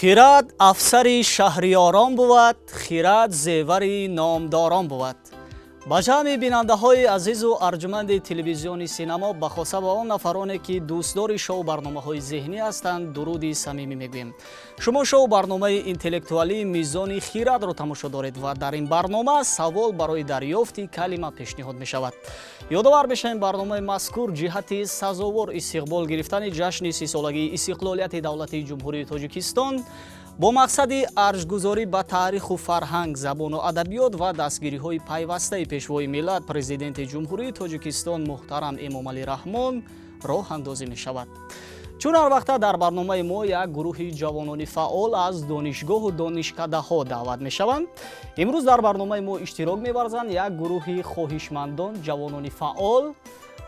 خیراد افسری شهریاران بود، خیراد زیوری نامداران بود. با جمع بیننده های عزیز و ارجمند تلویزیون سینما به خصوص با آن نفرانی که دوستدار شو برنامه های ذهنی هستند درودی صمیمی میگویم. شما شو برنامه اینتלקטואلی میزونی خیراد رو تماشا دارید و در این برنامه سوال برای دریافت کلمه پیشنهاد می شود. یادآور بشین برنامه مذکور جهت سزاوار استقبال گرفتن جشن 30 سالگی استقلالیت دولت جمهوری تاجیکستان با مقصد ارزگذاری به تاریخ و فرهنگ، زبان و ادبیات و دستگیری‌های پیوسته پیشوای ملت پرزیدنت جمهوری تاجیکستان محترم امامعلی رحمان راه اندازی می‌شود. چون هر وقت در برنامه ما یک گروه جوانان فعال از دانشگاه و دانشکده‌ها دعوت می‌شوند، امروز در برنامه ما اشتراک می‌ورزند یک گروه خواهشمندان جوانان فعال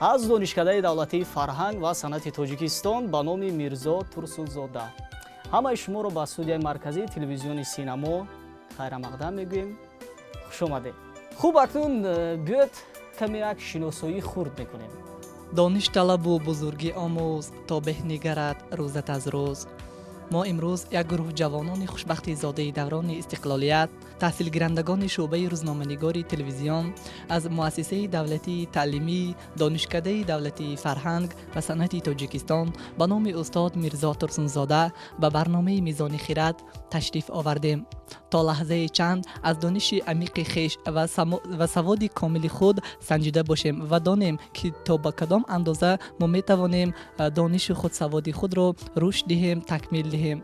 از دانشکده‌های دولتی فرهنگ و سنتی تاجیکستان به نام میرزو تورسунзода. همه شما رو به استودیوی مرکزی تلویزیون سینما خیر مقدم میگویم. خوش آمده. خوب اکنون بیاید کمی یک شناسایی خرد میکنیم. دانش طلب و بزرگی آموز تا به نگرد روزت از روز. ما امروز یک گروه جوانان خوشبخت زاده دوران استقلالیت، تحصیل گیرندگان شعبه روزنامه‌نگاری تلویزیون از مؤسسه دولتی تعلیمی دانشکده‌ای دولتی فرهنگ و صنعتی تاجیکستان به نام استاد میرزو تورسунзода به برنامه میزانی خیراد تشریف آوردیم تا لحظه چند از دانش عمیق خویش و سواد کامل خود سنجیده باشیم و دانیم که تا به کدام اندازه ما میتوانیم دانش خود سواد خود را رشد دهیم تکمیل دهیم.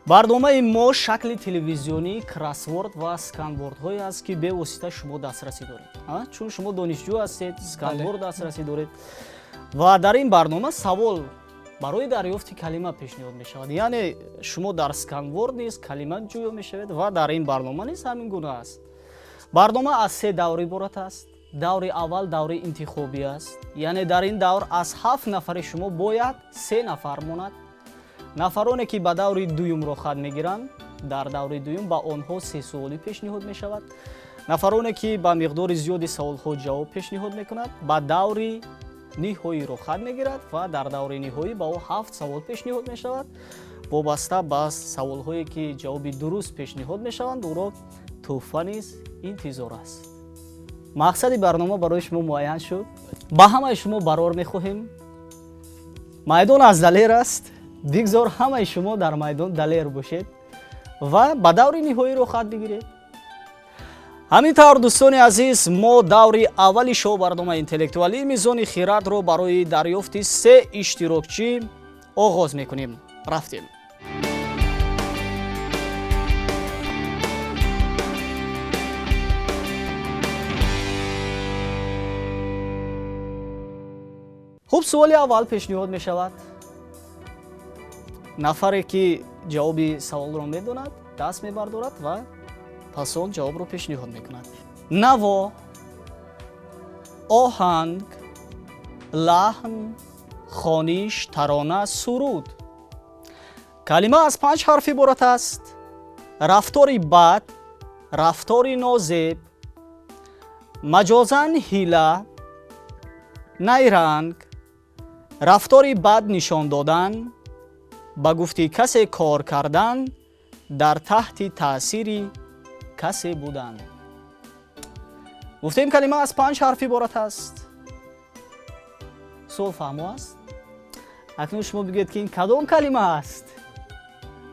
برنامه ما شکل تلویزیونی کراسورد و اسکنورد هایی است که به واسطه شما دسترسی دارید. چون شما دانشجو هستید، اسکنورد دسترسی دارید و در این برنامه سوال برای دریافت کلمه پیشنهاد می شود. یعنی شما در اسکنورد نیست کلمه جویا می شود و در این برنامه نیست همین گونه است. برنامه از 3 دور عبارت است. دور اول دور انتخابی است. یعنی در این دور از 7 نفر شما باید 3 نفر ماند. نفرانی که به دور دوم را خط میگیرند در دور دوم با آنها 3 سوالی پیشنهاد می شود. نفرانی که با مقدار زیادی سوال ها جواب پیشنهاد میکند با دور نهایی را خط میگیرد و در دور نهایی با او 7 سوال پیشنهاد می شود. وابسته به سوال هایی که جواب درست پیشنهاد می شوند او را تحفه نیز انتظار است. مقصد برنامه برای شما معین شد. با همه شما برار میخواهیم. میدان از دلیر است. بگذار همه شما در میدان دلیر باشید و به دور نهایی رو خط بگیرید. همینطور دوستان عزیز ما دور اولی شو برنامه اینتלקטואلی میزونی خیراد رو برای دریافت 3 اشتراکچی آغاز میکنیم. رفتیم. خوب سوال اول پیشنهاد می شود. نفری که جواب سوال را میداند دست میبردارد و پس آن جواب را پیشنهاد میکند. نوا، آهنگ، لحن، خوانش، ترانه، سرود. کلمه از 5 حرف عبارت است. رفتاری بد، رفتاری نازیب، مجازاً حیله، نیرنگ، رفتاری بد نشان دادن، با گفته کسی کار کردن، در تحت تأثیر کسی بودن. گفتیم کلمه از 5 حرف عبارت است. سوال فهمو است؟ اکنون شما بگید که این کدام کلمه است؟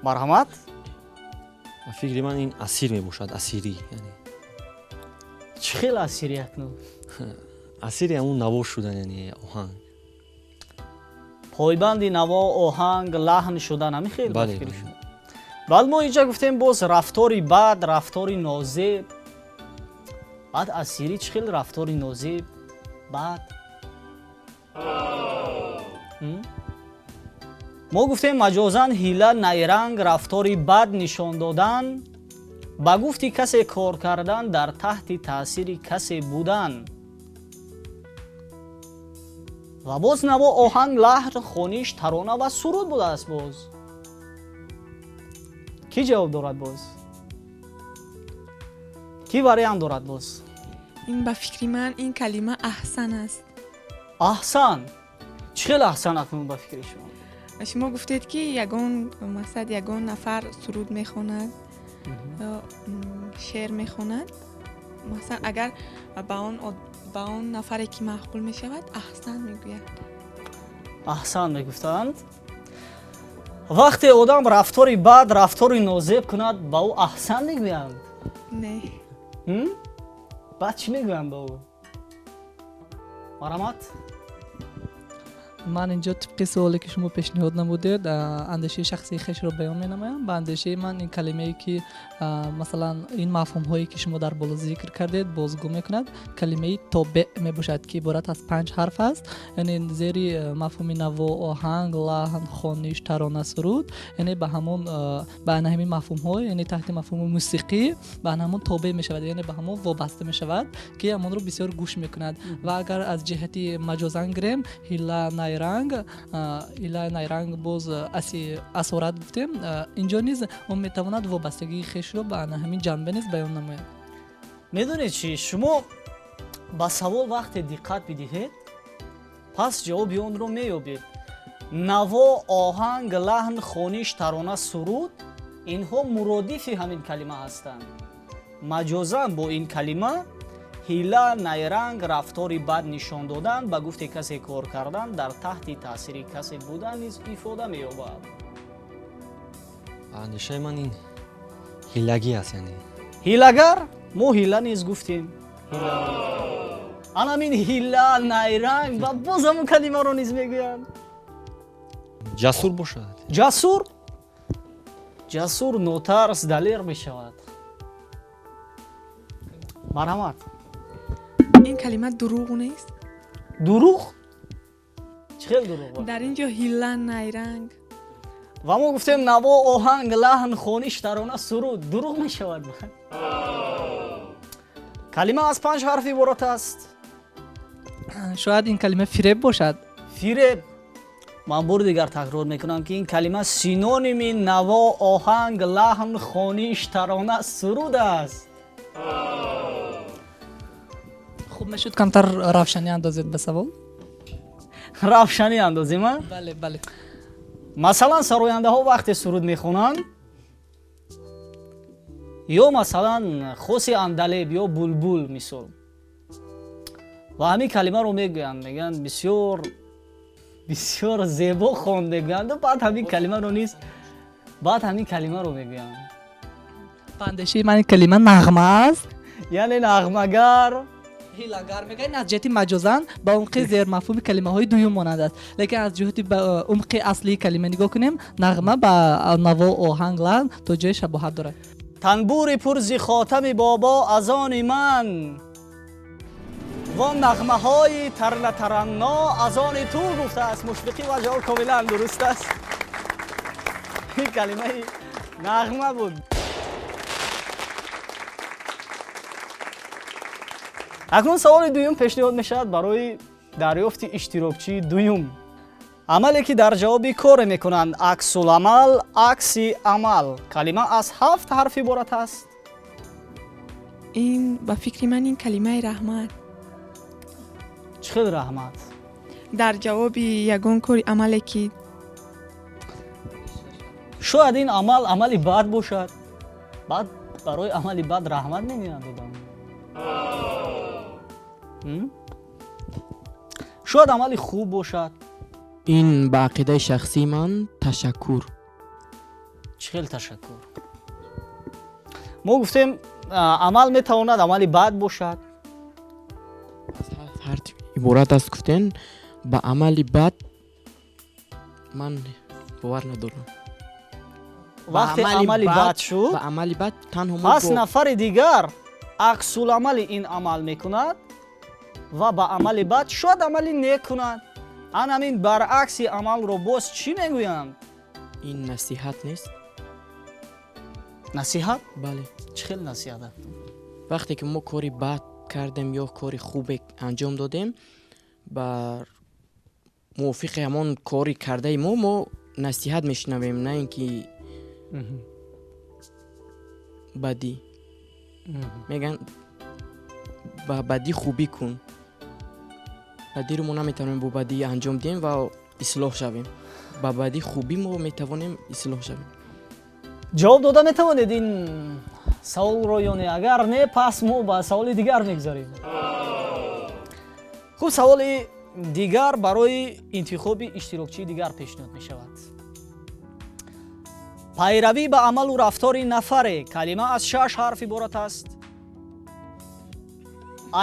مرحمت؟ فکر من این اسیر می باشد. اسیری یعنی چه خیلی اسیری اکنون؟ اسیری همون نوا شدن یعنی آهنگ. پایبند نوا، آهنگ، لحن شدن همین خیلی بله فکری شد. بعد ما اینجا گفتیم باز رفتاری بد، رفتاری نازیب. بعد اسیری چه خیلی رفتاری نازیب بد. ما گفتیم مجازاً حیله، نیرنگ، رفتاری بد نشان دادن، با گفتی کسی کار کردن، در تحت تأثیر کسی بودن. و باز نوا، آهنگ، لحن، خوانش، ترانه و سرود بوده است. باز کی جواب دارد؟ باز کی وریانت دارد؟ باز این به فکر من این کلمه احسن است. احسن؟ چه خیلی احسن اکنون به فکر شما؟ شما گفتید که یگان نفر سرود میخواند یا شعر میخواند، مثلا اگر با اون نفری که معقول میشود احسن میگوید. احسن میگفتند. وقتی آدم رفتاری بد، رفتاری نازیب کند با او احسن میگویند؟ نه. بعد چی میگویند با او؟ مرحمت؟ من اینجا طبق سوالی که شما پیشنهاد نمودید اندیشه شخصی خیش رو بیان می‌نمایم. با اندیشه من این کلمه‌ای که مثلا این مفهوم هایی که شما در بالا ذکر کردید بازگو میکند، کلمه تابع میباشد که عبارت از 5 حرف است. یعنی زیر مفهوم نوا، آهنگ، لحن، خوانش، ترانه، سرود، یعنی به همون به همین مفهوم ها، یعنی تحت مفهوم موسیقی به همون تابع میشود، یعنی به همون وابسته میشود که همون رو بسیار گوش میکند. و اگر از جهتی مجازاً گریم هیلا نایرنگ باز اسارت گفتیم، اینجا نیز اون میتواند وابستگی خیش رو به همین جنبه نیز بیان نماید. میدونید چی؟ شما با سوال وقت دقت بدهید پس جوابی اون رو مییابید. نوا، آهنگ، لحن، خوانش، ترانه، سرود، اینها مرادف همین کلمه هستند. مجازاً با این کلمه هیلا، نیرنگ، رفتاری بد نشان دادن، به گفت کسی کار کردن، در تحت تاثیر کسی بودن نیز ifade می‌یابد. اندیشه من این هیلگی است. یعنی هیلگر ما هیلا نیز گفتیم. همین هیلا، نیرنگ و باز همون کلمه رو نیز میگویند. جسور باشد. جسور نوترس دلیر میشود. مرحمت. این کلمه دروغ نیست؟ دروغ؟ چه دروغ؟ در اینجا هیلا، نیرنگ و ما گفتیم نوا، آهنگ، لحن، خوانش، ترانه، سرود دروغ میشود. کلمه از 5 حرف عبارت است. شاید این کلمه فریب باشد. فریب. من بار دیگر تکرار میکنم که این کلمه سینونیم نوا، آهنگ، لحن، خوانش، ترانه، سرود است. خوب میشد کمتر روشنی اندازید به سوال. روشنی اندازیم؟ بله. مثلا سراینده ها وقتی سرود میخونند یا مثلا خوسی اندلیب یا بلبل مثال و همین کلمه رو میگن بسیار بسیار زیبا خوانده میگن و بعد همین کلمه رو میگن. اندیشه من کلمه نغمه است. یعنی نغمه‌گر، هیلاگر میگن از جهت مجازاً با عمق زیر مفهوم کلمه های دوم مانند است، لیکن از جهت با عمق اصلی کلمه نگاه کنیم نغمه با نوا، آهنگ، لحن تا جای شباهت داره. تنبور پرزی خاتم بابا از آن من و نغمه های ترنا از آن تو گفته است. مشفقی و جواب کاملا درست است. این کلمه نغمه بود. اکنون سوال دوم پیشنهاد میشد برای دریافت اشتراکچی دوم. عملی که در جواب کار میکنند عکس العمل، عکس عمل. کلمه از 7 حرف عبارت است. این با فکر من این کلمه رحمت. چقدر رحمت؟ در جواب یگان کاری عملی که شاید این عملی بد باشد، بعد برای عملی بد رحمت نمیگویند آدم. شاید عملی خوب باشد. این با عقیده شخصی من تشکر. چقدر تشکر. ما گفتیم عمل میتواند عملی بد باشد. هر عبارت است گفتن با عملی بد من باور ندارم. وقتی عملی بد شد با عملی بد تنها پس نفر دیگر عکس العمل این عمل میکند و با عمل بد شاید عملی نیک کند. همین برعکس عمل رو باز چی میگویند؟ این نصیحت نیست؟ نصیحت؟ بله. چه نصیحت؟ وقتی که ما کاری بد کردیم یا کاری خوب انجام دادیم بر موافق همون کاری کرده ما نصیحت میشنویم، نه اینکه بدی. میگن با بدی خوبی کن. بدی رو ما نمیتونیم با بدی انجام دیم و اصلاح شویم. ба баъди хубӣ мо метавонем ислоҳ шавем. ҷавоб дода метавонед ин саволро ё не? Агар не, пас мо ба саволи дигар мегзарем. хуб, саволи дигар барои интихоби иштирокчии дигар пешниҳод мешавад. пайравӣ ба амалу рафтори нафаре калима аз 6 ҳарф иборат аст.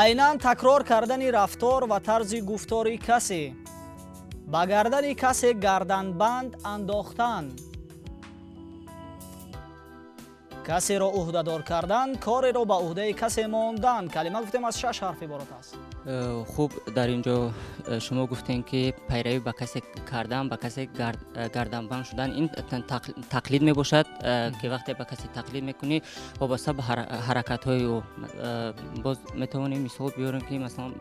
айнан такрор кардани рафтор ва тарзи гуфтори касе, ба гардани касе гарданбанд андохтан, касеро уҳдадор кардан, кореро ба уҳдаи касе мондан. Калима гуфтем аз 6 ҳарф иборат аст. хуб, дар инҷо шумо гуфтем ки пайравӣ ба касе кардан, ба касе гарданбанд шудан, ин тақлид мебошад ки вақте ба касе тақлид мекунӣ вобаста ба ҳаракатҳои ӯ. боз метавонем мисол биёрем ки масалан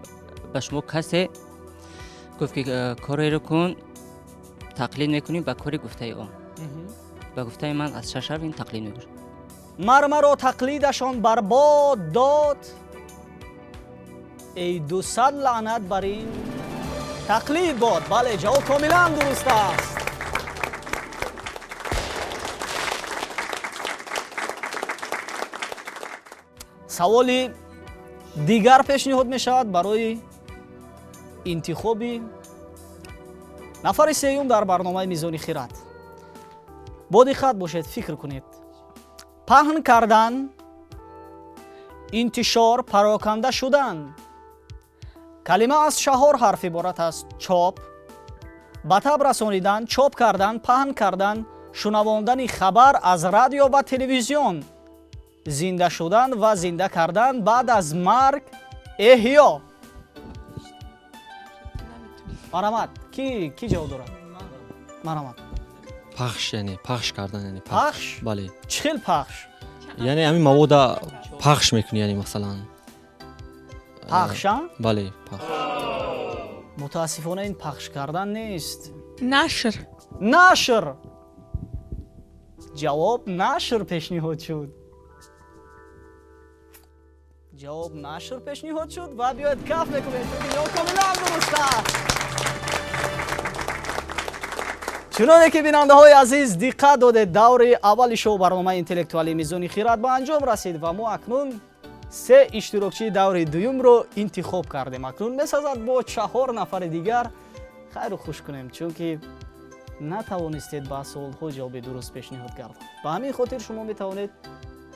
ба шумо касе гуфт ки кореро кун, тақлид мекунӣ ба кори гуфтаи ӯ. ба гуфтаи ман аз 6 ҳарф ин тақлид мебошад. мармаро тақлидашон барбод дод, ای 200 لعنت بر این تقلید باد. بله، جواب کاملا درست است. سوالی دیگر پیشنهاد می شود برای انتخابی نفر سوم در برنامه میزانی خیرات. با دقت باشید، فکر کنید. پهن کردن، انتشار، پراکنده شدن. کلمه از 4 حرف عبارت است. چاپ، به تب رسانیدن، چاپ کردن، پهن کردن، شنواندن خبر از رادیو و تلویزیون، زنده شدن و زنده کردن بعد از مرگ، احیا. مرحمت، کی جواب دارد؟ مرحمت. پخش یعنی پخش کردن، یعنی پخش؟ بله. چه خیل پخش؟ یعنی همین مواد پخش میکنی، یعنی مثلا پخش؟ بله، پخش. متاسفانه این پخش کردن نیست. نشر. نشر. جواب نشر پیشنهاد شد. جواب نشر پیشنهاد شد و بیاید کف میکنید. جواب کاملا درست است. چنانه که بیننده های عزیز دقت دادید، دور اول شو برنامه اینتלקטואלי میزونی خیرات به انجام رسید و ما اکنون 3 اشتراکچی دور دوم رو انتخاب کردیم. اکنون میسازد با 4 نفر دیگر خیر و خوش کنیم، چون که نتوانستید با سوال ها جواب درست پیشنهاد کردید. به همین خاطر شما میتوانید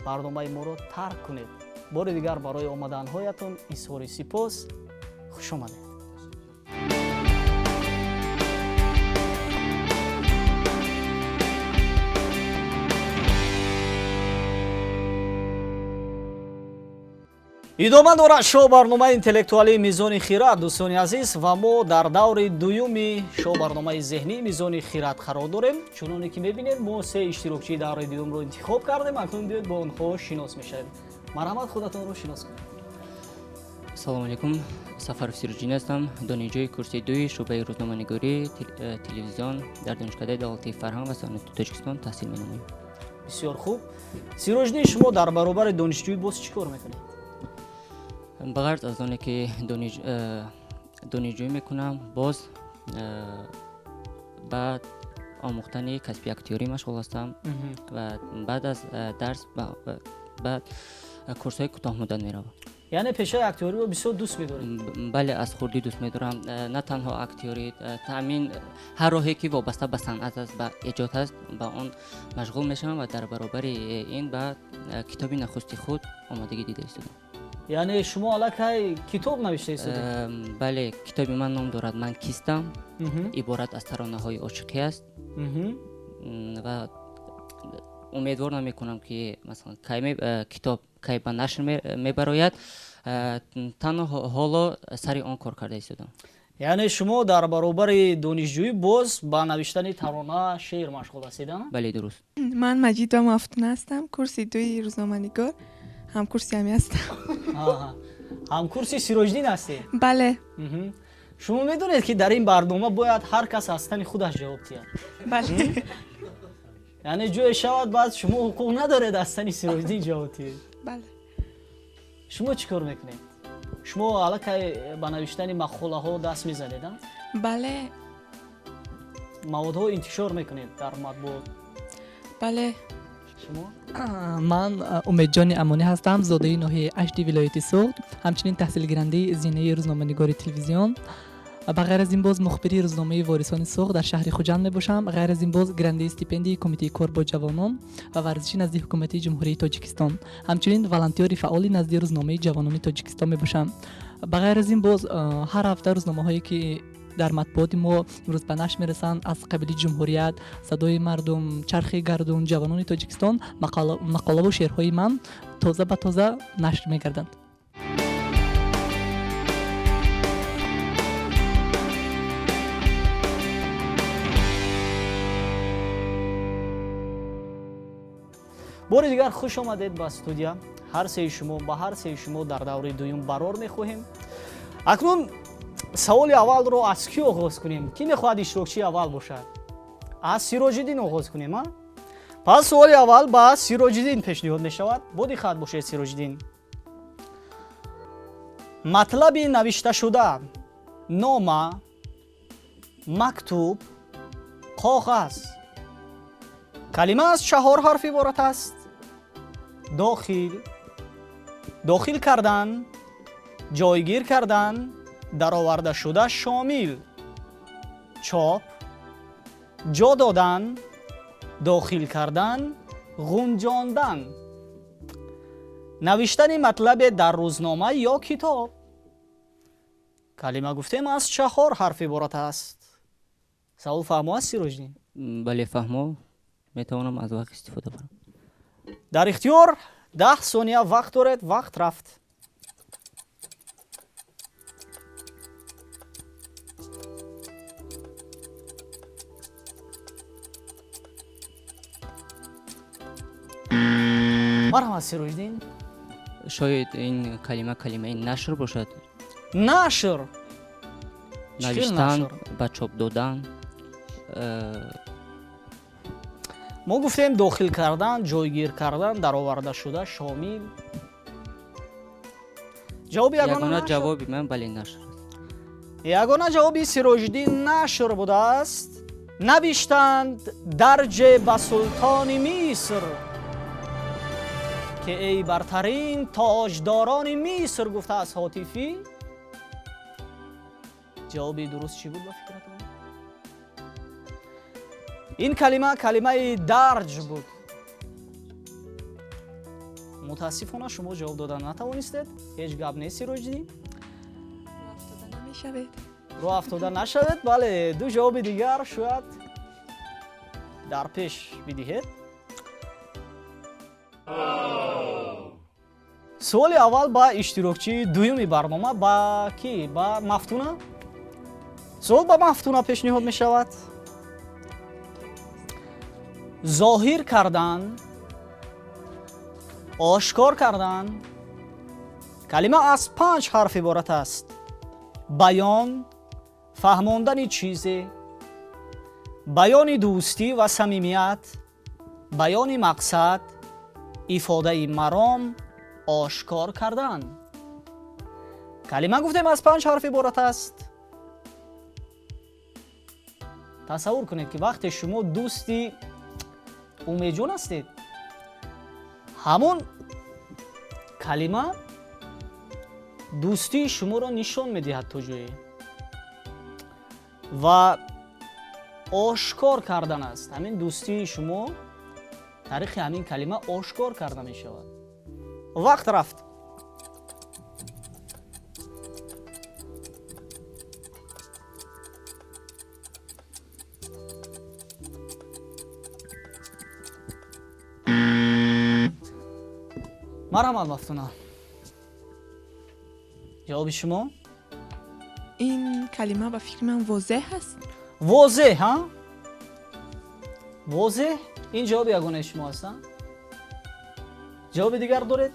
برنامه ما رو ترک کنید. بار دیگر برای آمدن هایتون اظهار سپاس. خوش آمدید. идома дорад шоу барномаи интеллектуалии мизони хирад. дӯстони азиз, ва мо дар даври дуюми шоу барномаи зеҳнии мизони хирад қарор дорем. чуноне ки мебинед, мо 3 иштирокчии даври дуюмро интихоб кардем. акнун биёед бо онҳо шинос мешавем. марҳамат, худатонро шинос кунед. салому алайкум. сафаров сироҷдин ҳастам, донишҷӯи курси 2 шӯъбаи рӯзноманигорӣ телевизион дар донишкадаи давлати фарҳанг ва санати точикистон таҳсил менамоям. бисёр хуб. сироҷдин, шумо дар баробари донишҷӯӣ боз чӣ кор мекунед? ба ғарз аз оне ки донишҷӯӣ мекунам, боз ба омӯхтани касби актёрӣ машғул ҳастам ва баъд аз дарс ба курсҳои кӯтоҳмуддат меравам. яъне пешаи актёриро бисёр дӯст медоред? бале, аз хурдӣ дӯст медорам. на танҳо актёрӣ, таъмин ҳар роҳе ки вобаста ба санъат аст, ба эҷод аст, ба он машғул мешавам ва дар баробари ин ба китоби нахусти худ омодагӣ дида истодам. яъне шумо аллакай китоб навишта истодед? бале, китоби ман ном дорад «Ман кистам». иборат аз таронаҳои ошиқӣ аст ва умедвор намекунам ки масалан китоб кай ба нашр мебарояд. танҳо ҳоло сари он кор карда истодам. яъне шумо дар баробари донишҷӯӣ боз ба навиштани тарона, шеър машғул ҳастед? бале, дуруст. من مجید و مفتون هستم، کورسی 2 روزنامه‌نگار، هم کورسی همی هستم. ҳамкурси сироҷдин ҳастед? بله. шумо медонед ки дар ин барнома бояд ҳар кас аз тани худаш ҷавоб диҳад. بله. яъне ҷое шавад баъд шумо ҳуқуқ надоред аз тани сироҷдин ҷавоб диҳед. بله. шумо чӣ кор мекунед? шумо аллакай ба навиштани мақолаҳо даст мезанед? بله. маводҳо интишор мекунед дар матбуот? бале. шумо? ман умедҷони амонӣ ҳастам, зодаи ноҳияи Ашди вилояти Суғд, ҳамчунин таҳсилгирандаи зинаи рӯзноманигори телевизион. ба ғайр аз ин боз мухбири рӯзномаи Ворисони Суғд дар шаҳри Хуҷанд мебошам. Ғайр аз ин боз гирандаи стипендияи Кумитаи кор бо ҷавонон ва варзиши назди ҳукумати Чумхурии Точикистон. Ҳамчунин волонтёри фаъоли назди рӯзномаи ҷавонони Точикистон мебошам. ба ғайр аз ин боз ҳар ҳафта рӯзномаҳое ки дар матбуоти мо имрӯз ба нашр мерасанд аз қабили ҷумҳурият, садои мардум, чархи гардун, ҷавонони Тоҷикистон, мақолаву шеърҳои ман тоза ба тоза нашр мегарданд. бори дигар хуш омадед ба студия. ҳар сеи шумо ба ҳар сеи шумо дар даври дуюм барор мехоҳем. акнун саволи аввалро аз кӣ оғоз кунем? Кӣ мехоҳад иштирокчии аввал бошад? аз Сироҷиддин оғоз кунем. пас суоли аввал ба Сироҷиддин пешниҳод мешавад. бодихат бошед Сироҷиддин. матлаби навишташуда: нома, мактуб, коғаз. калима аз 4 ҳарф иборат аст. дохил кардан, ҷойгир кардан, даровардашуда шомил. чоп, ҷо додан, дохил кардан, ғунҷондан. навиштани матлабе дар рӯзнома ё китоб. калима гуфтем аз 4 ҳарф иборат аст. савол фаҳмо аст Сироҷиддин? бале фаҳмо, метавонам аз вақт истифода барам. дар ихтиёр 10 сония вақт доред. вақт рафт. марҳамат Сироҷиддин. шояд ин калимаи нашр бошад. нашр, навиштан, ба чоп додан. мо гуфтем дохил кардан, ҷойгир кардан, даровардашуда шомил. ҷавоби ягона ҷавоби ман бале нашр. ягона ҷавоби Сироҷиддин нашр будааст. навиштанд дарҷе ба султони Миср ки эй бартарин тоҷдорони Миср гуфтааст ҳотифӣ. ҷавоби дуруст чӣ буд ба фикратон? ин калимаи дарҷ буд. мутаассифона шумо ҷавоб додан натавонистед. ҳеҷ гап нест Сироҷиддин. роҳ афтода нашавед. бале, ду ҷавоби дигар шояд дар пеш бидиҳед. суоли аввал ба иштирокчии дуюми барнома ба ки? Ба Мафтуна. суол ба Мафтуна пешниҳод мешавад. зоҳир кардан, ошкор кардан. калима аз 5 ҳарф иборат аст. баён, фаҳмондани чизе, баёни дӯстӣ ва самимият, баёни мақсад, ифодаи маром, ошкор кардан. калима гуфтем аз 5 ҳарф иборат аст. тасаввур кунед ки вақте шумо дӯсти умедҷон ҳастед, ҳамон калима дӯстии шуморо нишон медиҳад то ҷое ва ошкор кардан аст. ҳамин дӯстии шумо тариқи ҳамин калима ошкор карда мешавад. вақт рафт. марҳамат Мафтуна. ҷавоби шумо? ин калима ба фикри ман возеҳ аст. возеҳ, ҳа? возеҳ? ин ҷавоби ягонаи шумо аст? ҷавоби дигар доред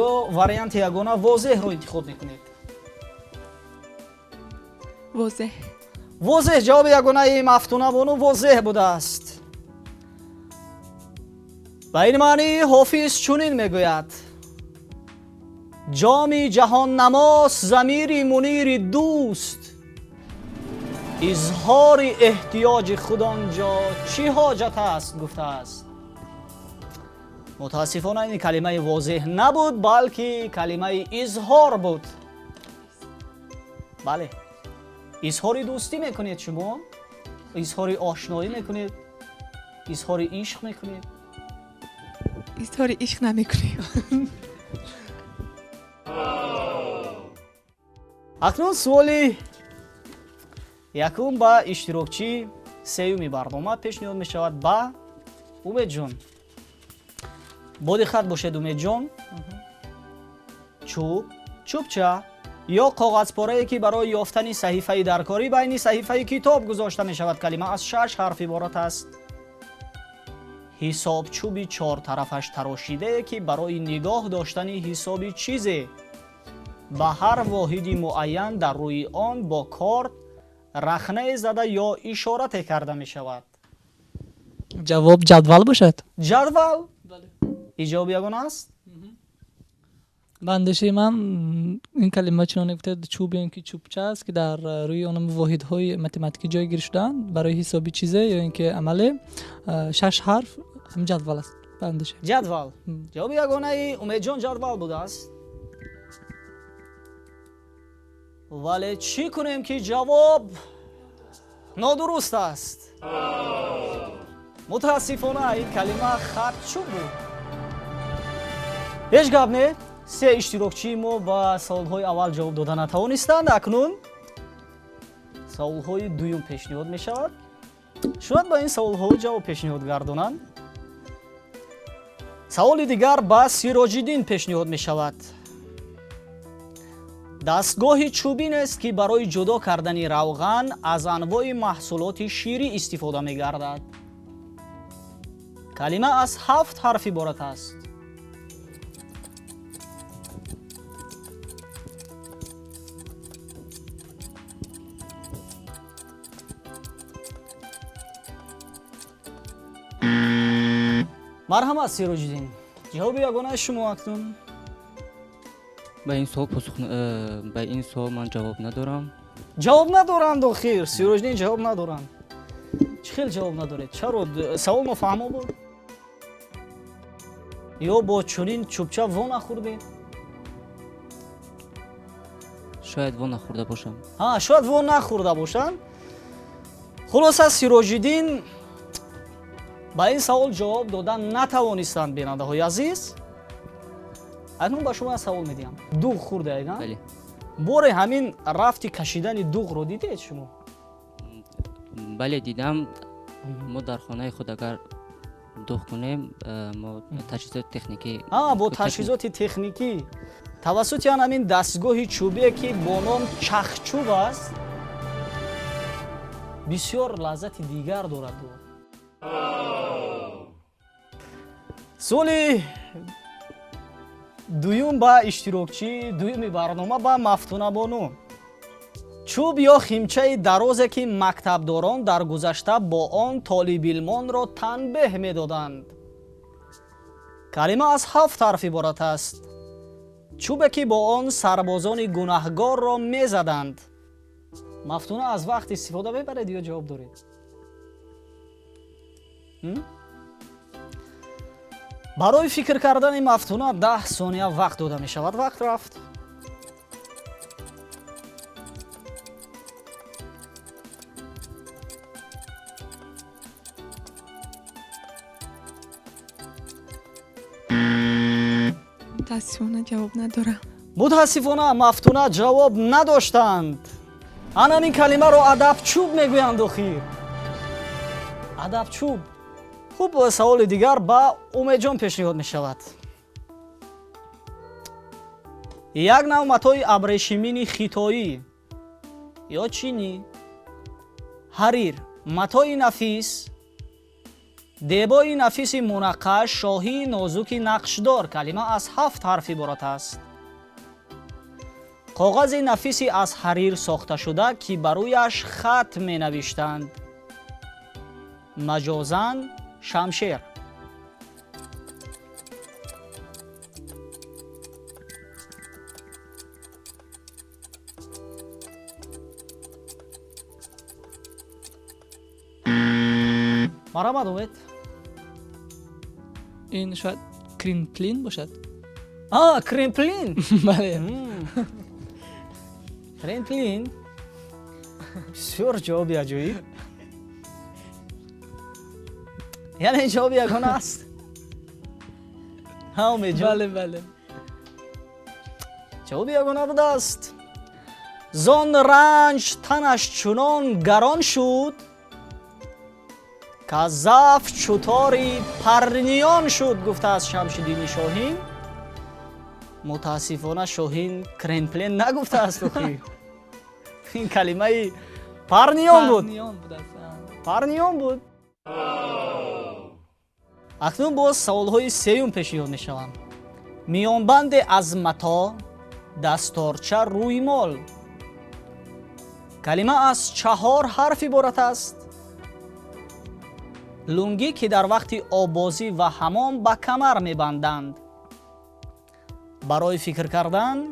ё варианти ягона возеҳро интихоб мекунед? возеҳ. возеҳ ҷавоби ягонаи Мафтуна бону возеҳ будааст. ба ин маънӣ ҳофиз чунин мегӯяд: ҷоми ҷаҳоннамос, замири мунири дӯст, اظهار احتیاج خود آنجا چی حاجت است گفته است. متاسفانه این کلمه واضح نبود بلکه کلمه اظهار بود. بله، اظهار دوستی میکنید شما، اظهار آشنایی میکنید، اظهار عشق میکنید. اظهار عشق نمیکنیم. اکنون سوالی یکم با اشتراکچی سیومی برنامه پیشنهاد می شود با امید جان. با دقت باشید امید جان. چوبچه یا کاغذ پاره که برای یافتن صحیفه درکاری بین صحیفه کتاب گذاشته می شود کلمه از 6 حرف عبارت است. حساب چوبی 4 طرفش تراشیده که برای نگاه داشتن حساب چیزی به هر واحدی معین در روی آن با کارت رخنه زده یا اشارت کرده می شود. جواب جدول باشد. جدول؟ این جواب یگانه است؟ به اندیشه من این کلمه چنان گفته چوب اینکه چوبچه است که در روی آن واحدهای متماتیکی جایگیر شدن برای حسابی چیزه یا اینکه عمل 6 حرف هم جدول است. به اندیشه جدول. جواب یگانه امید جان جدول بوده است. ولی چی کنیم که جواب نادرست است؟ متاسفانه این کلمه خط چوب بود. هیچ گپ نه. 3 اشتراکچی ما با سوالهای اول جواب دادن نتوانستند. اکنون سوالهای دوم پیشنهاد می شود. شاید با این سوالها جواب پیشنهاد گردانند. سوال دیگر با سیراج‌الدین پیشنهاد می شود. دستگاه چوبین است که برای جدا کردن روغن از انواع محصولات شیری استفاده می گردد. کلمه از 7 حرف عبارت است. مرحمت سیراج‌الدین، جواب یگانه شما اکنون. به این سوال من جواب ندارم. جواب ندارند آخر سیراج‌الدین جواب ندارند. چه خیلی جواب ندارید؟ چرا؟ سوال مفهوم بود؟ یا با چنین چوبچه وا نخوردید؟ شاید وا نخورده باشم. شاید وا نخورده باشند. خلاصه سیراج‌الدین با این سوال جواب دادن نتوانستند بیننده‌های عزیز. اکنون با شما سوال میدیم. دوغ خورده اید؟ بله. باره همین رفتی کشیدن دوغ رو دیدید شما؟ بله دیدم. ما در خانه خود اگر دوغ کنیم ما تجهیزات تکنیکی با تجهیزات تکنیکی توسط همین دستگاه چوبی که با نام چخچوب است بسیار لذت دیگر دارد. سوال دوم با اشتراکچی دوم برنامه با مفتونه بانو. چوب یا خیمچه درازه که مکتبداران در گذشته با آن طالب علمان را تنبیه می‌دادند. کلمه از 7 حرف عبارت است. چوبی که با آن سربازان گناهگار را می‌زدند. مفتونه از وقت استفاده ببرید یا جواب دارید؟ برای فکر کردن مفتونه 10 ثانیه وقت داده می شود. وقت رفت. متاسفانه جواب ندارم. متاسفانه مفتونه جواب نداشتند. آنان این کلمه رو ادب چوب میگویند. آخر ادب چوب. خوب، سوال دیگر با امید جان پیشنهاد می شود. یک نوع متای ابریشمین خیتایی یا چینی، حریر، متای نفیس، دیبای نفیس منقش، شاهی نازک نقشدار. کلمه از 7 حرف عبارت است. کاغذ نفیسی از حریر ساخته شده که برویش خط می نوشتند. مجازاً شمشیر. مرحبا امید. این شاید کرینپلین باشد. کرینپلین. بله. کرینپلین بسیار جوابی عجیب. یعنی جوابی یگانه است. ها امید جان. بله. جوابی یگانه بوده است. زان رنج تنش چنان گران شد که ضعف چطوری پرنیان شد. گفته از شمشدین شاهین. متاسفانه شاهین کرینپلین نگفته است. این کلمه پرنیان بود. پرنیان بود. اکنون باز سوالهای سیوم پیشیان میشوند. میانبند از متا دستارچه روی مال کلمه از 4 حرف عبارت است. لنگی که در وقت آبازی و حمام به کمر میبندند. برای فکر کردن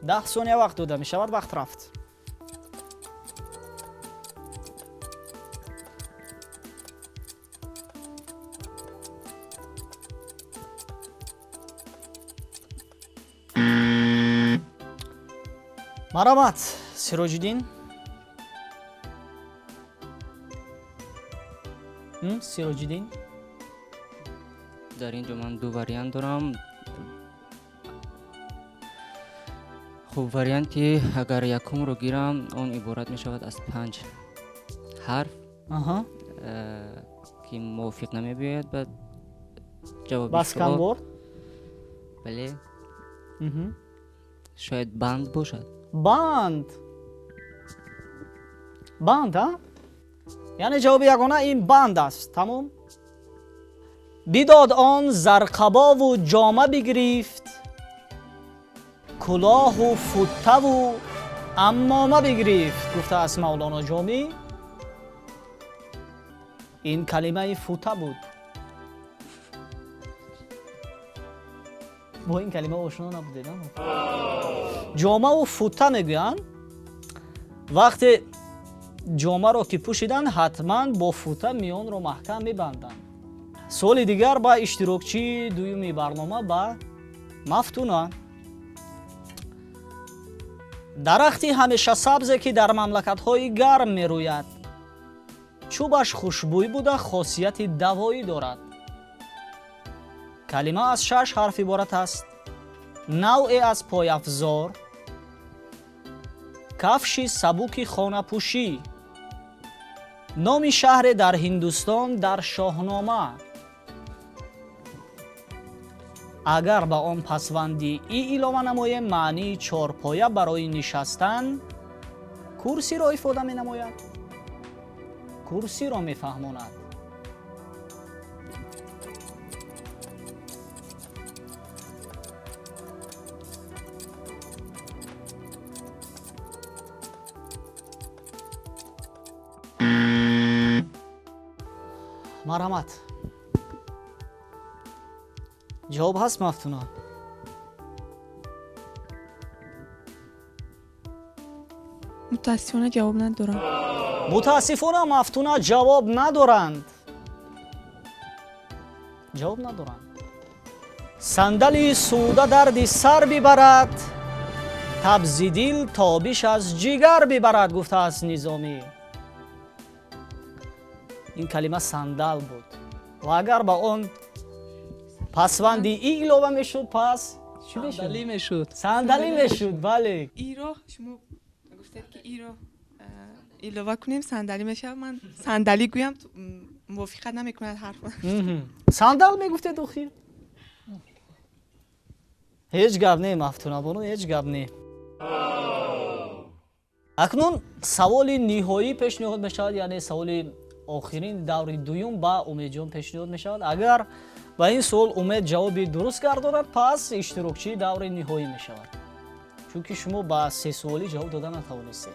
10 ثانیه وقت داده می شود. وقت رفت. مرحمت سیراج‌الدین. سیراج‌الدین در اینجا من 2 واریانت دارم. خب واریانتی اگر یکم رو گیرم اون عبارت می شود از 5 حرف که موافق نمی بیاید به جواب بس کم برد. بله. شاید بند باشد. بند ها؟ یعنی جواب یگانه این بند است. تمام. بیداد آن زرقبا و جامه بگرفت، کلاه و فوته و عمامه بگرفت. گفته است مولانا جامی. این کلمه فوته بود. با این کلمه آشنا نبودید؟ جامه و فوته میگوین. وقتی جامه را که پوشیدن حتما با فوته میان را محکم میبندن. سوال دیگر با اشتراکچی دویمی برنامه با مفتونه. درختی همیشه سبزه که در مملکت‌های گرم میروید. چوبش خوشبوی بوده، خاصیت دوایی دارد. کلمه از 6 حرف عبارت است. نوعی از پایافزار، کفش سبوک خانه پوشی، نام شهر در هندوستان در شاهنامه. اگر به آن پسوندی ای علاوه نمایم معنی چارپایه برای نشستن، کرسی را افاده می نماید. کرسی را می فهماند. مرحمت. جواب هست مفتونا؟ متاسفانه جواب ندارم. متاسفانه مفتونا جواب ندارند. جواب ندارند. صندلی سوده درد سر ببرد، تبز دل تابش از جگر ببرد. گفته است نظامی. این کلمه صندل بود و اگر با اون پسوندی ای علاوه میشد پس چی میشد؟ صندلی میشد. صندلی میشد. بله. ای رو شما گفتید که ای رو علاوه کنیم صندلی میشه. من صندلی گویم موافقت نمیکند حرفم. صندل میگفته دوخیر. هیچ گپ نی مفتونا بانو، هیچ گپ نی. اکنون سوال نهایی پیشنهاد میشود، یعنی سوال آخرین دور دوم با امید جان پیشنهاد میشود. اگر با این سوال امید جوابی درست گرداند پس اشتراکچی دور نهایی میشود، چون که شما با 3 سوالی جواب دادن نتوانستید.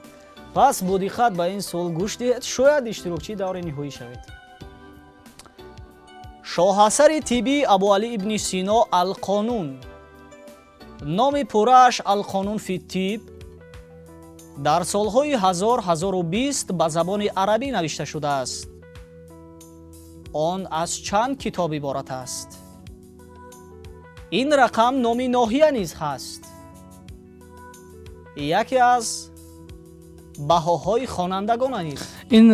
پس با دقت با این سوال گوش دهید، شاید اشتراکچی دور نهایی شوید. شاهاثر طبی ابوعلی ابن سینا القانون، نام پورش القانون فی الطب، در سالهای 1000-1020 به زبان عربی نوشته شده است. он аз чанд китоб иборат аст? ин рақам номи ноҳия низ ҳаст. яке аз баҳоҳои хонандагон аст. ин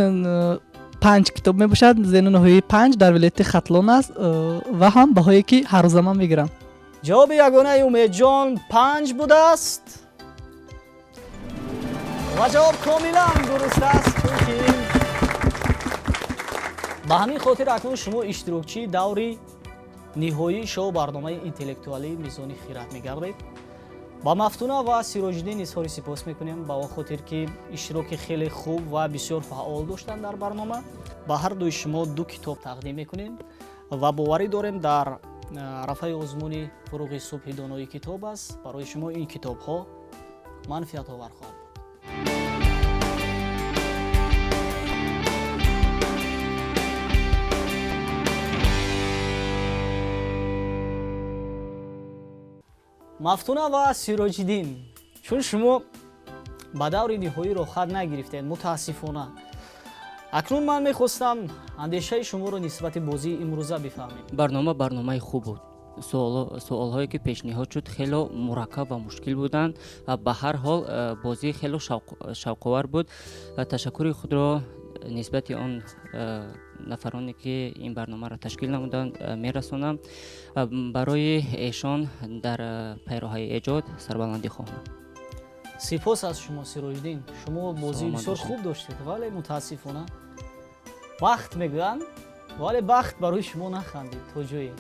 5 китоб мебошад, зени ноҳияи 5 дар вилояти хатлон аст ва ҳам баҳое ки ҳар рӯза ман мегирам. ҷавоби ягонаи умедҷон 5 будааст ва ҷавоб комилан дуруст аст. чунки ба ҳамин хотир акнун шумо иштирокчии даври ниҳоии шоу барномаи интеллектуалии Мизони Хирад мегардед. ба Мафтуна ва Сироҷиддин изҳори сипос мекунем ба он хотир ки иштироки хеле хуб ва бисёр фаъол доштанд дар барнома. ба ҳар дуи шумо 2 китоб тақдим мекунем ва боварӣ дорем дар рафъаи озмуни фуруғи субҳи донои китоб аст. барои шумо ин китобҳо манфиатовар хоҳад буд. Мафтуна ва Сироҷиддин, чун шумо ба даври ниҳоиро хат нагирифтед, мутаассифона. акнун ман мехостам андешаи шуморо нисбати бозии имрӯза бифаҳмем. барномаи хуб буд. суолҳое ки пешниҳод шуд хело мураккаб ва мушкил буданд. ба ҳар ҳол бозӣ хело шавқовар буд. ташаккури худро нисбати он нафароне ки ин барномаро ташкил намуданд мерасонам. барои эшон дар пайроҳаи эҷод сарбаландӣ хоҳам. сипос аз шумо Сироҷиддин, шумо бозии бисёр хуб доштед, вале мутаассифона бахт мегӯянд, вале бахт барои шумо нахандид то ҷое.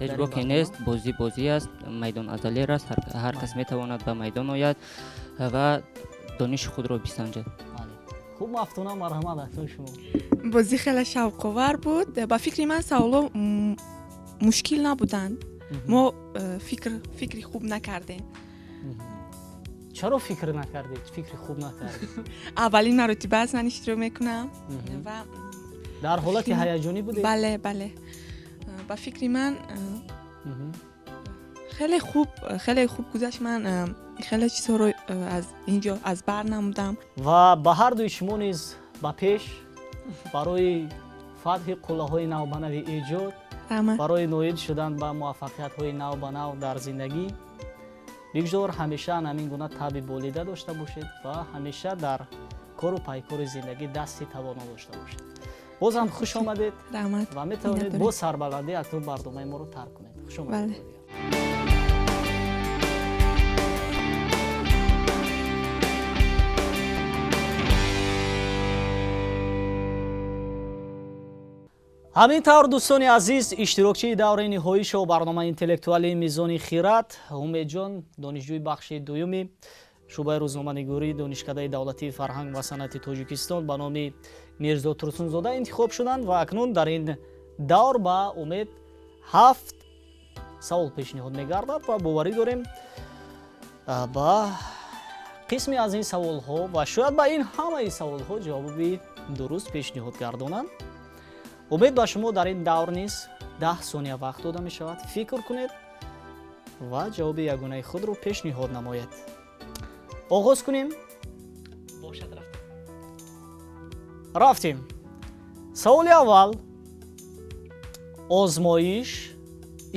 ҳеҷ боке нест. бозӣ аст, майдон азалер аст. ҳар кас метавонад ба майдон ояд ва дониши худро бисанҷад. хуб Мафтуна, марҳамат акнун шумо. бозӣ хеле шавқовар буд. ба фикри ман саволо мушкил набуданд. мо фикри хуб накардем. чаро фикр накардед? фикри хуб накардед? аввалин маротиба аст ман иштирок мекунам ва дар ҳолати ҳаяҷонӣ будед? бале. ба фикри ман хеле хуб гузашт. ман хеле чизҳоро аз инҷо аз бар намудам. ва ба ҳар дуи шумо низ ба пеш барои фатҳи қуллаҳои навбанави эҷод, барои ноил шудан ба муваффақиятҳои нав ба нав дар зиндагӣ, бигзор ҳамеша ҳамин гуна таби болида дошта бошед ва ҳамеша дар кору пайкори зиндагӣ дасти тавоно дошта бошед. бозам хуш омадед ва метавонед бо сарбаландӣ акнун барномаи моро тарк кунед. хуш омадед. ҳамин тавр дӯстони азиз, иштирокчии давраи ниҳоии шоу барномаи интеллектуалии Мизони Хирад, Умедҷон, донишҷӯи бахши дуюми шӯъбаи рӯзноманигории Донишкадаи давлатии Фарханг ва Санати Точикистон ба номи Мирзо Турсунзода интихоб шуданд ва акнун дар ин давр ба умед 7 савол пешниҳод мегардад ва боварӣ дорем ба қисме аз ин саволҳо ва шояд ба ин ҳамаи саволҳо ҷавоби дуруст пешниҳод гардонанд. умед ба шумо дар ин давр низ 10 сония вақт дода мешавад. фикр кунед ва ҷавоби ягонаи худро пешниҳод намоед. оғоз кунем. бошад рафтем. саволи аввал: озмоиш,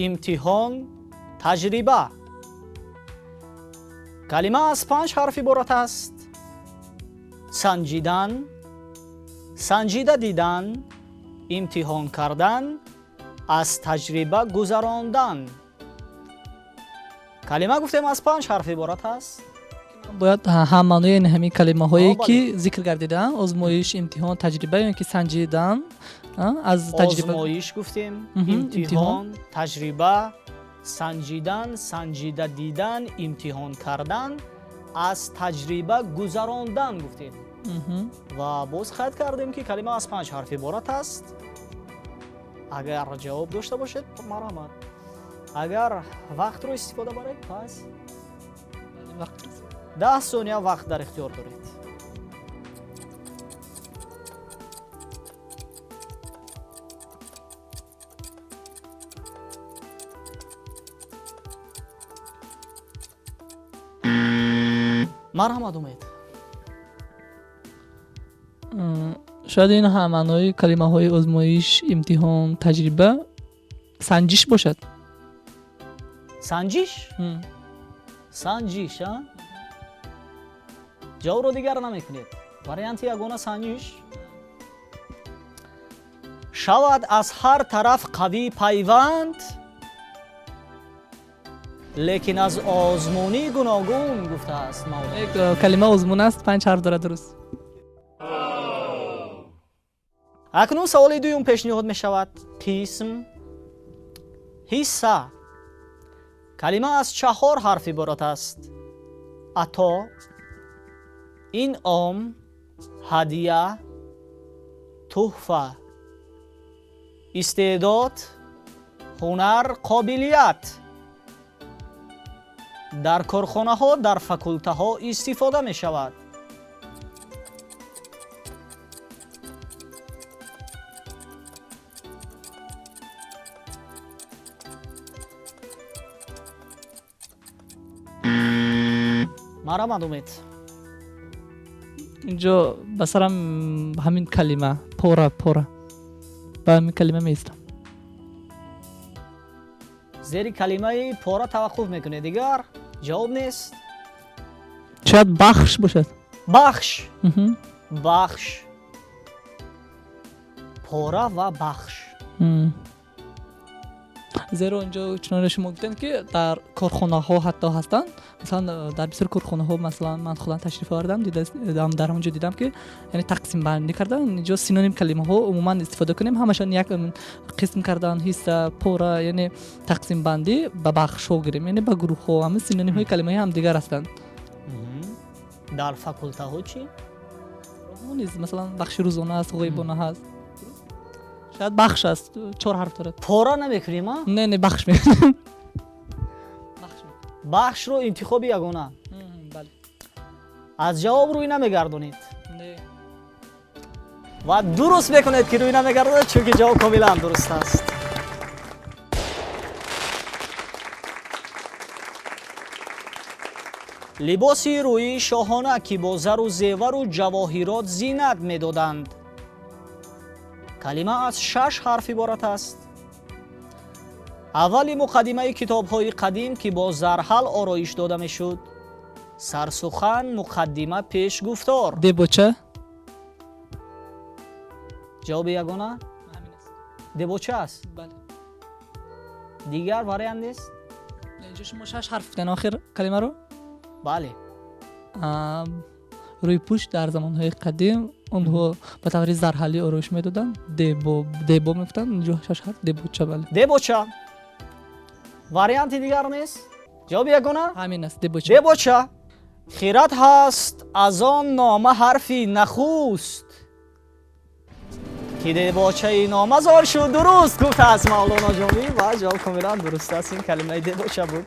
имтиҳон, таҷриба. калима аз 5 ҳарф иборат аст. санҷидан, санҷида дидан, имтиҳон кардан, аз таҷриба гузарондан. калима гуфтем аз 5 ҳарф иборат аст. бояд ҳам маънои ҳамин калимаҳое ки зикр гардидаанд, озмоиш, имтиҳон, таҷриба, ё ки санҷидан, аз таҷриба. озмоиш гуфтем, имтиҳон, таҷриба, санҷидан, санҷида дидан, имтиҳон кардан, аз таҷриба гузарондан гуфтем. ва боз қайд кардем ки калима аз 5 ҳарф иборат аст. агар ҷавоб дошта бошед марҳамат, агар вақтро истифода баред пас 10 сония вақт дар ихтиёр доред. марҳамат умед. شاید این هم معنای کلمه های آزمایش، امتحان، تجربه، سنجش باشد. سنجش؟ سنجش ها؟ جواب رو دیگر نمیکنید. وریانت یگانه سنجش شود از هر طرف قوی پیوند، لیکن از آزمونی گوناگون گفته است مولانا. یک کلمه آزمون است، 5 حرف داره. درست. اکنون سوال دوم پیشنهاد می شود. قسم حصه کلمه از 4 حرف عبارت است. عطا، انعام، هدیه، تحفه. استعداد، هنر، قابلیت. در کارخانه ها، در فاکولته ها استفاده می شود. مرحبا دومید. اینجا بسرم همین کلمه پورا با همین کلمه میستم. زیر کلمه پورا توقف میکنه. دیگر جواب نیست. شاید بخش باشد. بخش. بخش. پورا و بخش. زیرا اینجا چنان شما گفتن که در کارخانه ها حتی هستن. مثلا در بسیار کارخانه ها، مثلا من خودم تشریف آوردم، دیدم در اونجا دیدم که یعنی تقسیم بندی کردن. اینجا سینونیم کلمه ها عموما استفاده کنیم، همشون یک قسم کردن، حصه، پورا، یعنی تقسیم بندی به بخش ها گیریم، یعنی به گروه ها. همه سینونیم های کلمه هم دیگر هستند. در فاکولته ها چی؟ مثلا بخش روزانه است، غیبانه هست. شاید بخش است، 4 حرف داره. پورا نمیکنیم ها؟ نه بخش میکنیم. بخش رو انتخاب یگانه. بله. از جواب روی نمیگردونید. نه. و درست میکنید که روی نمیگردونید، چون که جواب کاملا درست است. لباسی روی شاهانه که با زر و زیور و جواهرات زینت میدادند. کلمه از 6 حرف عبارت است. اولی مقدمه کتاب‌های قدیم که با زرحل آرایش داده میشد. سرسخن، مقدمه، پیش گفتار. دبوچه. جواب یگانه؟ همین است. دبوچه است. بله. دیگر واریانت نیست؟ اینجا شما 6 حرف گفتن آخر کلمه رو؟ بله. روی پوشت در زمانهای قدیم اونها به طور زرحلی آرایش میدادن. دبو میگفتن. اینجا 6 حرف. دبوچه. بله. دبوچه. واریانت دیگر نیست؟ جواب یگانه؟ همین است. دبوچه. دبوچه. خیرات هست از آن نامه حرفی نخوست که دبوچه نامه زار شد. درست گفته است مولانا جامی و جواب کاملا درست است. این کلمه دبوچه بود.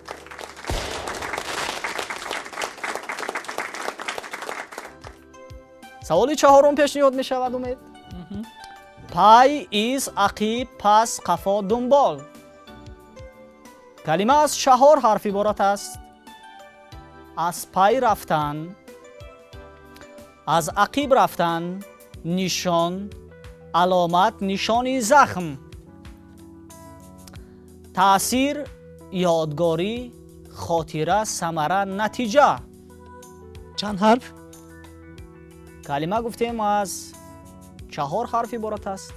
سوال 4 پیشنهاد می شود. امید پای ایز عقیب پس قفا دنبال. کلمه از 4 حرف عبارت است. از پای رفتن، از عقیب رفتن، نشان، علامت، نشانی زخم. تأثیر، یادگاری، خاطره، ثمره، نتیجه. چند حرف؟ کلمه گفتیم از 4 حرف عبارت است.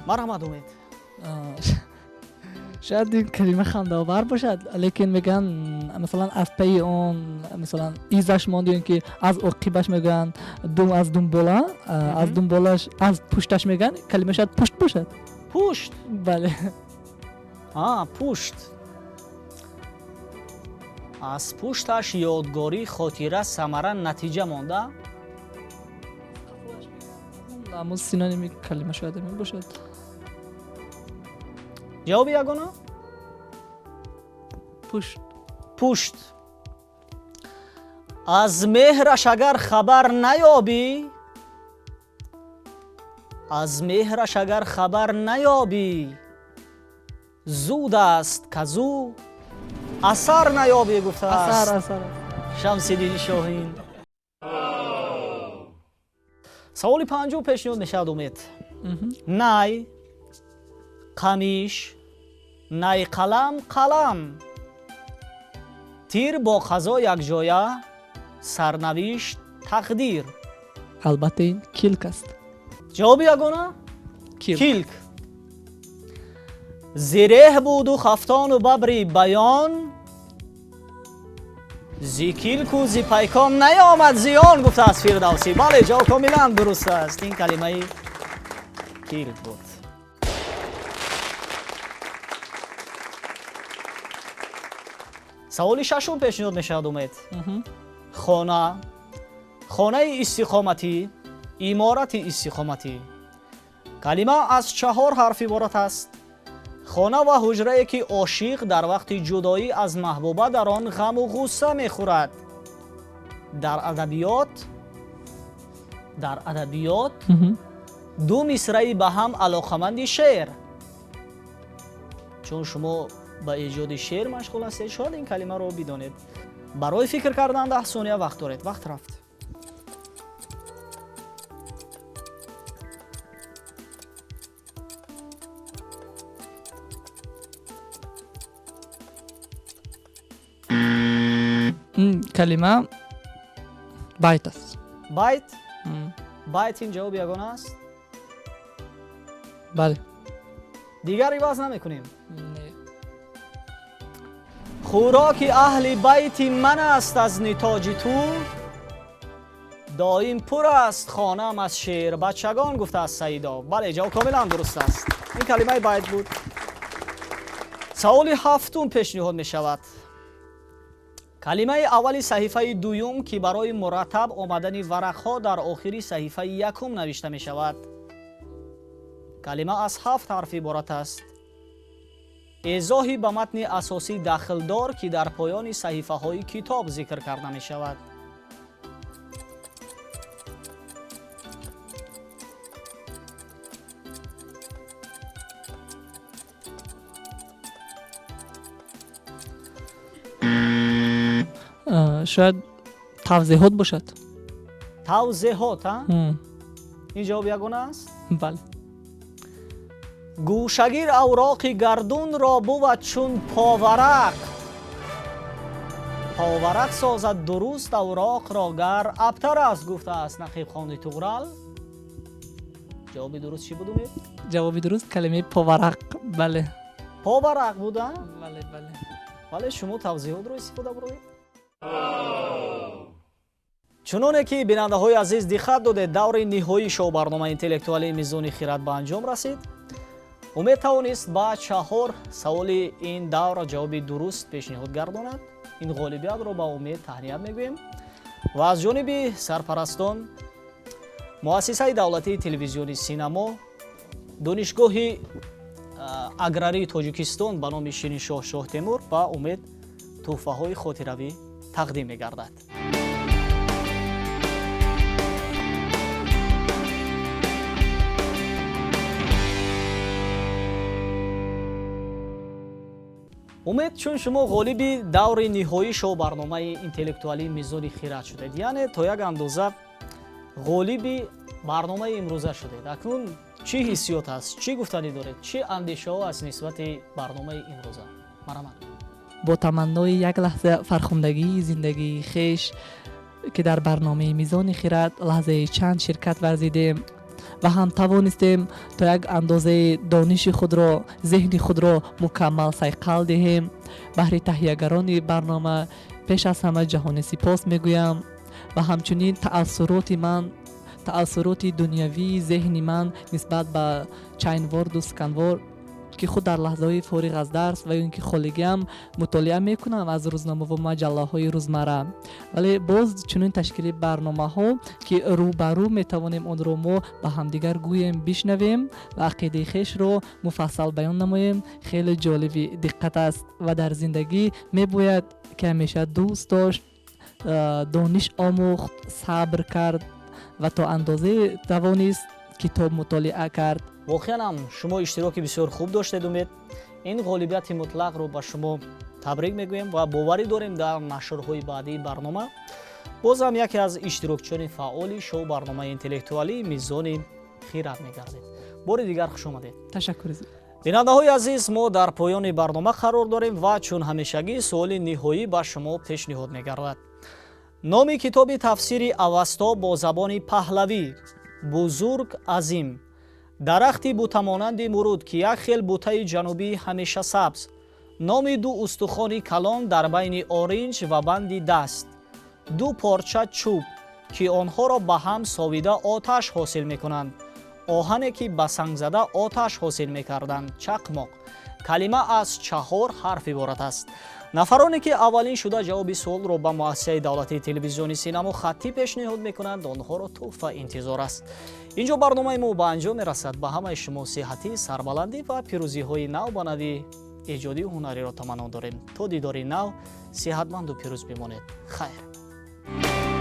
مرحمت امید. شاید این کلمه خنده‌آور باشد، لیکن میگن مثلا از پی اون مثلا ایزش ماندین که از عقیبش میگن از دنبالا، از دنبالش از پشتش میگن. کلمه شاید پشت باشد. پشت. بله. پشت. از پشتش یادگاری، خاطره، ثمره، نتیجه مانده. اما سینونیم کلمه شاید همین باشد. جواب یگانه؟ پشت. از مهرش اگر خبر نیابی، از مهرش اگر خبر نیابی زود است کزو اثر نیابی گفته است اثر شمس‌الدین شاهین. سوال پنجم پیشنهاد میشود امید. نی قمیش نی قلم قلم تیر با قضا یک جایه سرنوشت تقدیر. البته این کیلک است. جواب یگانه کیلک. کیلک. زره بود و خفتان و ببری بیان زی کیلک و زی پیکان نیامد زیان گفته است فردوسی. بله جواب کاملا درست است. این کلمه کیلک بود. سوال ششم پیشنهاد میشود امید. خانه استقامتی عمارت استقامتی کلمه از 4 حرف عبارت است. خانه و حجره که عاشق در وقت جدایی از محبوبه در آن غم و غصه میخورد. در ادبیات دو مصرعی به هم علاقمند شعر. چون شما با ایجاد شعر مشغول هستید شاید این کلمه رو بدانید. برای فکر کردن 10 ثانیه وقت دارید. وقت رفت. کلمه بایت است. بایت؟ بایت این جواب یگانه است؟ بله. دیگر عوض نمیکنیم. خوراک اهل بیت من است از نتاج تو دایم پر است خانم از شعر بچگان گفته است سیدا. بله جواب کاملا درست است. این کلمه بایت بود. سوال هفتم پیشنهاد می شود. کلمه اولی صحیفه دوم که برای مرتب آمدن ورقها در آخری صحیفه یکم نوشته می شود. کلمه از 7 حرف عبارت است. ایضاحی به متن اساسی داخلدار که در پایان صحیفه های کتاب ذکر کرده می شود. شاید توضیحات باشد. توضیحات ها؟ این جواب یگانه است؟ بله. گوشگیر اوراق گردون را بود چون پاورق سازد درست اوراق را گر ابتر است گفته است نقیب خان طغرل. جواب درست چی بود امید؟ جواب درست کلمه پاورق. بله. پاورق بوده؟ بله. بله شما توضیحات رو استفاده بروید. چنانه که بیننده های عزیز دقت داده دور نهایی شو برنامه اینتלקטואلی میزونی خیرات به انجام رسید. امید توانست با 4 سوال این دور جواب درست پیشنهاد گرداند. این غالبیت رو با امید تهنیت میگویم و از جانب سرپرستان مؤسسه دولتی تلویزیونی سینما دانشگاه اگراری توجیکستان به نام شیرین شاه تیمور با امید تحفه های خاطروی تقدیم می‌گردد. امید چون شما غالب دور نهایی شو برنامه اینتלקטואلی میزونی خیرات شدید، یعنی تا یک اندازه غالب برنامه امروزه شدید. اکنون چی حسیات است؟ چی گفتنی دارید؟ چی اندیشه ها است نسبت برنامه امروزه؟ مرحبا. با تمنای یک لحظه فرخندگی زندگی خیش که در برنامه میزان خیرات لحظه چند شرکت ورزیدیم و هم توانستیم تا یک اندازه دانش خود را ذهن خود را مکمل صیقل دهیم. بهر تهیه‌گران برنامه پیش از همه جهان سپاس میگویم و همچنین تأثیرات دنیوی ذهن من نسبت به چینوارد و سکنوار که خود در لحظه‌های فارغ از درس و اینکه خالگی هم مطالعه میکنم از روزنامه و مجله‌های روزمره، ولی باز چنین تشکیل برنامه‌ها که روبرو میتوانیم آن را ما با همدیگر گوییم بشنویم و عقیده خویش را مفصل بیان نماییم خیلی جالب دقت است و در زندگی میباید که همیشه دوست داشت، دانش آموخت، صبر کرد و تا اندازه توانست کتاب مطالعه کرد. واقعا هم شما اشتراکی بسیار خوب داشتید امید. این غالبیت مطلق رو به شما تبریک میگویم و باوری داریم در نشرهای بعدی برنامه باز هم یکی از اشتراکچیان فعال شو برنامه اینتלקتوالی میزونی خیرد میگردید. بار دیگر خوش آمدید. تشکر زیاد. بیننده‌های عزیز، ما در پایان برنامه قرار داریم و چون همیشگی سوال نهایی به شما پیشنهاد می‌گردد. نام کتاب تفسیر اوستا با زبان پهلوی بزرگ عظیم. درختی بوتمانند مرود که یک خیل بوته جنوبی همیشه سبز. نام دو استخوان کلان در بین آرنج و بند دست. دو پارچه چوب که آنها را به هم ساویده آتش حاصل می‌کنند. آهنی که به سنگ زده آتش حاصل می‌کردند. چقماق. کلمه از 4 حرف عبارت است. نفرانی که اولین شده جواب سوال را به مؤسسه دولتی تلویزیونی سینما خطی پیشنهاد می‌کنند آنها را تحفه انتظار است. اینجا برنامه ما به انجام می‌رسد. به همه شما صحتی، سربلندی و پیروزی‌های نو به نوی ایجادی و هنری را تمنا داریم. تا دیداری نو، صحتمند و پیروز بمانید. خیر.